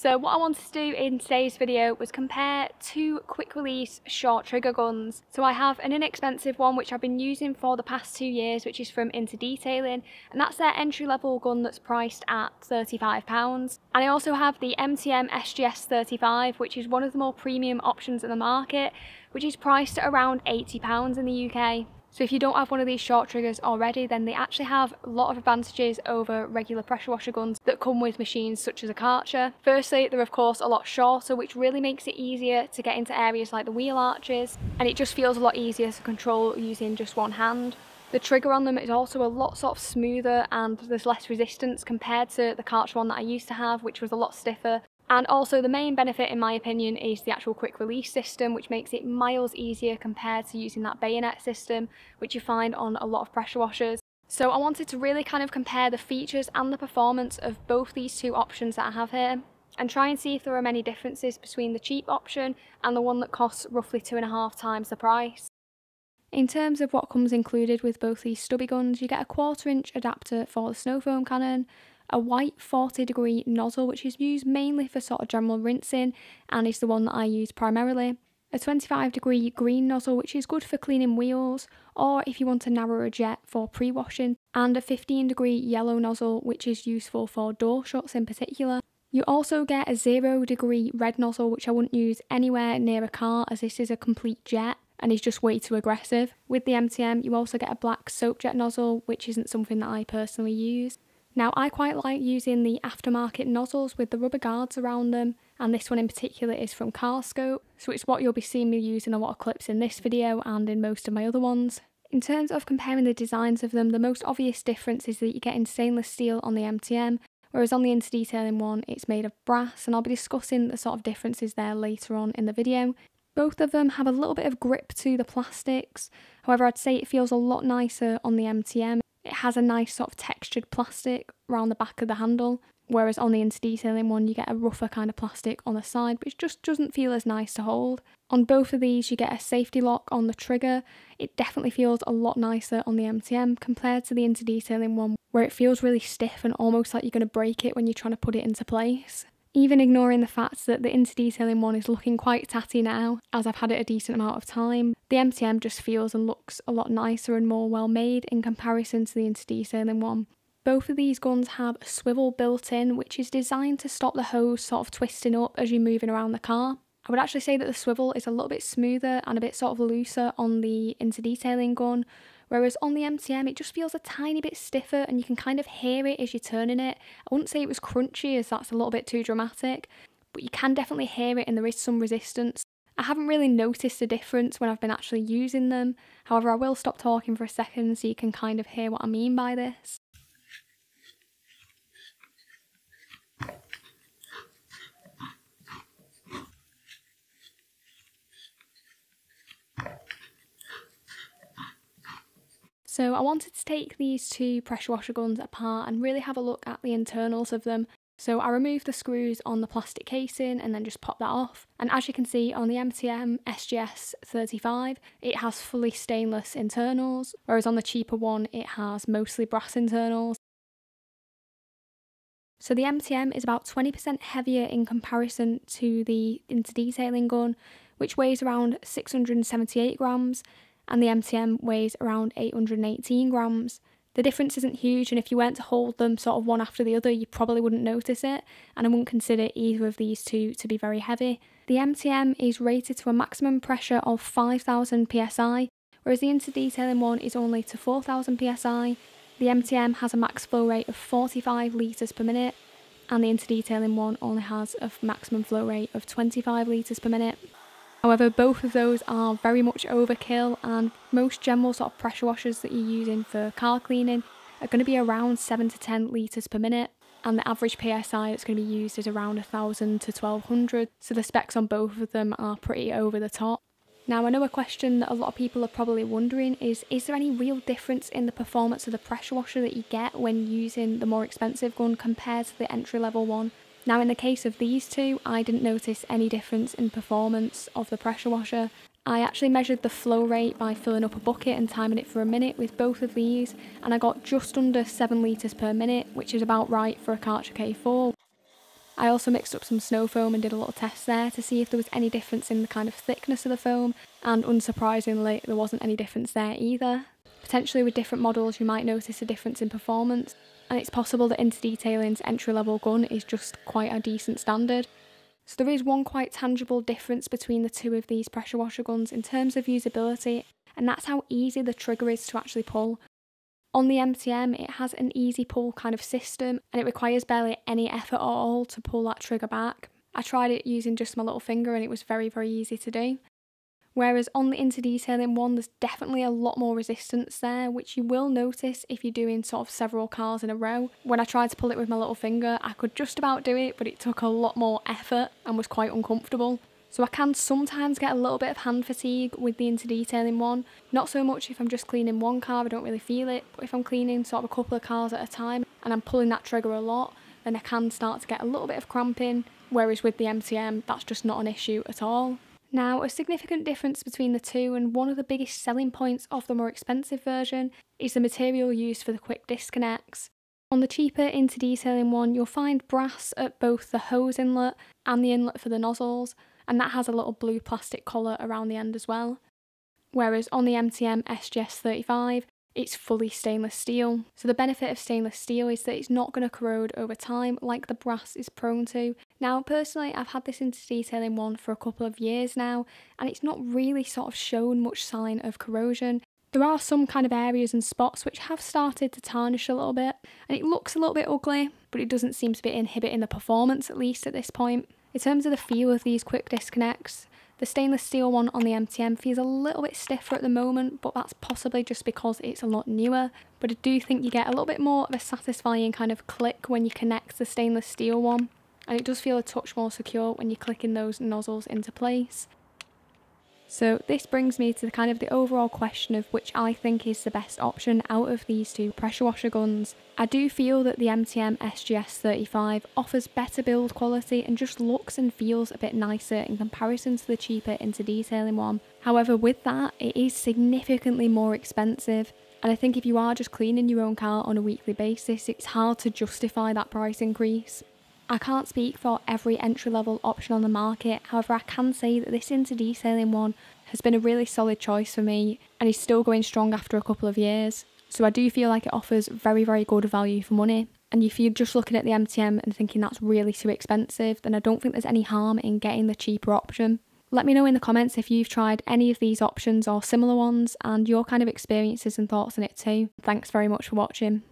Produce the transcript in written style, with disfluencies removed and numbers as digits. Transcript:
So what I wanted to do in today's video was compare two quick release short trigger guns. So I have an inexpensive one which I've been using for the past 2 years, which is from Into Detailing, and that's their entry level gun that's priced at £35. And I also have the MTM SGS35, which is one of the more premium options in the market, which is priced at around £80 in the UK. So if you don't have one of these short triggers already, then they actually have a lot of advantages over regular pressure washer guns that come with machines such as a Karcher. Firstly, they're of course a lot shorter, which really makes it easier to get into areas like the wheel arches, and it just feels a lot easier to control using just one hand. The trigger on them is also a lot sort of smoother, and there's less resistance compared to the Karcher one that I used to have, which was a lot stiffer. And also the main benefit in my opinion is the actual quick release system, which makes it miles easier compared to using that bayonet system which you find on a lot of pressure washers. So I wanted to really kind of compare the features and the performance of both these two options that I have here, and try and see if there are many differences between the cheap option and the one that costs roughly 2.5 times the price. In terms of what comes included with both these stubby guns, you get a 1/4 inch adapter for the snow foam cannon, a white 40-degree nozzle which is used mainly for sort of general rinsing and is the one that I use primarily, a 25-degree green nozzle which is good for cleaning wheels or if you want a narrower jet for pre-washing, and a 15-degree yellow nozzle which is useful for door shuts in particular. You also get a 0-degree red nozzle which I wouldn't use anywhere near a car as this is a complete jet and is just way too aggressive. With the MTM you also get a black soap jet nozzle which isn't something that I personally use. Now I quite like using the aftermarket nozzles with the rubber guards around them, and this one in particular is from Carscope, so it's what you'll be seeing me use in a lot of clips in this video and in most of my other ones. In terms of comparing the designs of them, the most obvious difference is that you're getting stainless steel on the MTM, whereas on the Into Detailing one it's made of brass, and I'll be discussing the sort of differences there later on in the video. Both of them have a little bit of grip to the plastics, however I'd say it feels a lot nicer on the MTM. It has a nice sort of textured plastic around the back of the handle, whereas on the Into Detailing one you get a rougher kind of plastic on the side, which just doesn't feel as nice to hold. On both of these you get a safety lock on the trigger. It definitely feels a lot nicer on the MTM compared to the Into Detailing one, where it feels really stiff and almost like you're going to break it when you're trying to put it into place. Even ignoring the fact that the Into Detailing one is looking quite tatty now, as I've had it a decent amount of time, the MTM just feels and looks a lot nicer and more well made in comparison to the Into Detailing one. Both of these guns have a swivel built in which is designed to stop the hose sort of twisting up as you're moving around the car. I would actually say that the swivel is a little bit smoother and a bit sort of looser on the Into Detailing gun, whereas on the MTM it just feels a tiny bit stiffer and you can kind of hear it as you're turning it. I wouldn't say it was crunchy as that's a little bit too dramatic, but you can definitely hear it and there is some resistance. I haven't really noticed a difference when I've been actually using them, however I will stop talking for a second so you can kind of hear what I mean by this. So I wanted to take these two pressure washer guns apart and really have a look at the internals of them. So I removed the screws on the plastic casing and then just popped that off. And as you can see on the MTM SGS35, it has fully stainless internals, whereas on the cheaper one it has mostly brass internals. So the MTM is about 20% heavier in comparison to the Into Detailing gun, which weighs around 678 grams. And the MTM weighs around 818 grams. The difference isn't huge, and if you weren't to hold them sort of one after the other you probably wouldn't notice it, and I wouldn't consider either of these two to be very heavy. The MTM is rated to a maximum pressure of 5000 psi, whereas the Into Detailing one is only to 4000 psi. The MTM has a max flow rate of 45 litres per minute, and the Into Detailing one only has a maximum flow rate of 25 litres per minute. However, both of those are very much overkill, and most general sort of pressure washers that you're using for car cleaning are going to be around 7 to 10 litres per minute, and the average PSI that's going to be used is around 1000 to 1200, so the specs on both of them are pretty over the top. Now I know a question that a lot of people are probably wondering is there any real difference in the performance of the pressure washer that you get when using the more expensive gun compared to the entry level one? Now in the case of these two, I didn't notice any difference in performance of the pressure washer. I actually measured the flow rate by filling up a bucket and timing it for a minute with both of these, and I got just under 7 litres per minute, which is about right for a Karcher K4. I also mixed up some snow foam and did a little test there to see if there was any difference in the kind of thickness of the foam, and unsurprisingly there wasn't any difference there either. Potentially with different models you might notice a difference in performance, and it's possible that Interdetailing's entry-level gun is just quite a decent standard. So there is one quite tangible difference between the two of these pressure washer guns in terms of usability, and that's how easy the trigger is to actually pull. On the MTM, it has an easy pull kind of system, and it requires barely any effort at all to pull that trigger back. I tried it using just my little finger and it was very, very easy to do. Whereas on the Interdetailing one, there's definitely a lot more resistance there, which you will notice if you're doing sort of several cars in a row. When I tried to pull it with my little finger, I could just about do it, but it took a lot more effort and was quite uncomfortable. So I can sometimes get a little bit of hand fatigue with the Interdetailing one. Not so much if I'm just cleaning one car, I don't really feel it, but if I'm cleaning sort of a couple of cars at a time and I'm pulling that trigger a lot, then I can start to get a little bit of cramping, whereas with the MTM, that's just not an issue at all. Now, a significant difference between the two, and one of the biggest selling points of the more expensive version, is the material used for the quick disconnects. On the cheaper Interdetailing one, you'll find brass at both the hose inlet and the inlet for the nozzles, and that has a little blue plastic collar around the end as well. Whereas on the MTM SGS35, it's fully stainless steel. So the benefit of stainless steel is that it's not going to corrode over time like the brass is prone to. Now personally, I've had this Interdetailing one for a couple of years now, and it's not really sort of shown much sign of corrosion. There are some kind of areas and spots which have started to tarnish a little bit, and it looks a little bit ugly, but it doesn't seem to be inhibiting the performance, at least at this point. In terms of the feel of these quick disconnects, the stainless steel one on the MTM feels a little bit stiffer at the moment, but that's possibly just because it's a lot newer. But I do think you get a little bit more of a satisfying kind of click when you connect the stainless steel one, and it does feel a touch more secure when you're clicking those nozzles into place. So this brings me to the overall question of which I think is the best option out of these two pressure washer guns. I do feel that the MTM SGS35 offers better build quality and just looks and feels a bit nicer in comparison to the cheaper Interdetailing one. However, with that, it is significantly more expensive, and I think if you are just cleaning your own car on a weekly basis, it's hard to justify that price increase. I can't speak for every entry-level option on the market, however I can say that this Interdetailing one has been a really solid choice for me and is still going strong after a couple of years. So I do feel like it offers very, very good value for money. And if you're just looking at the MTM and thinking that's really too expensive, then I don't think there's any harm in getting the cheaper option. Let me know in the comments if you've tried any of these options or similar ones and your kind of experiences and thoughts on it too. Thanks very much for watching.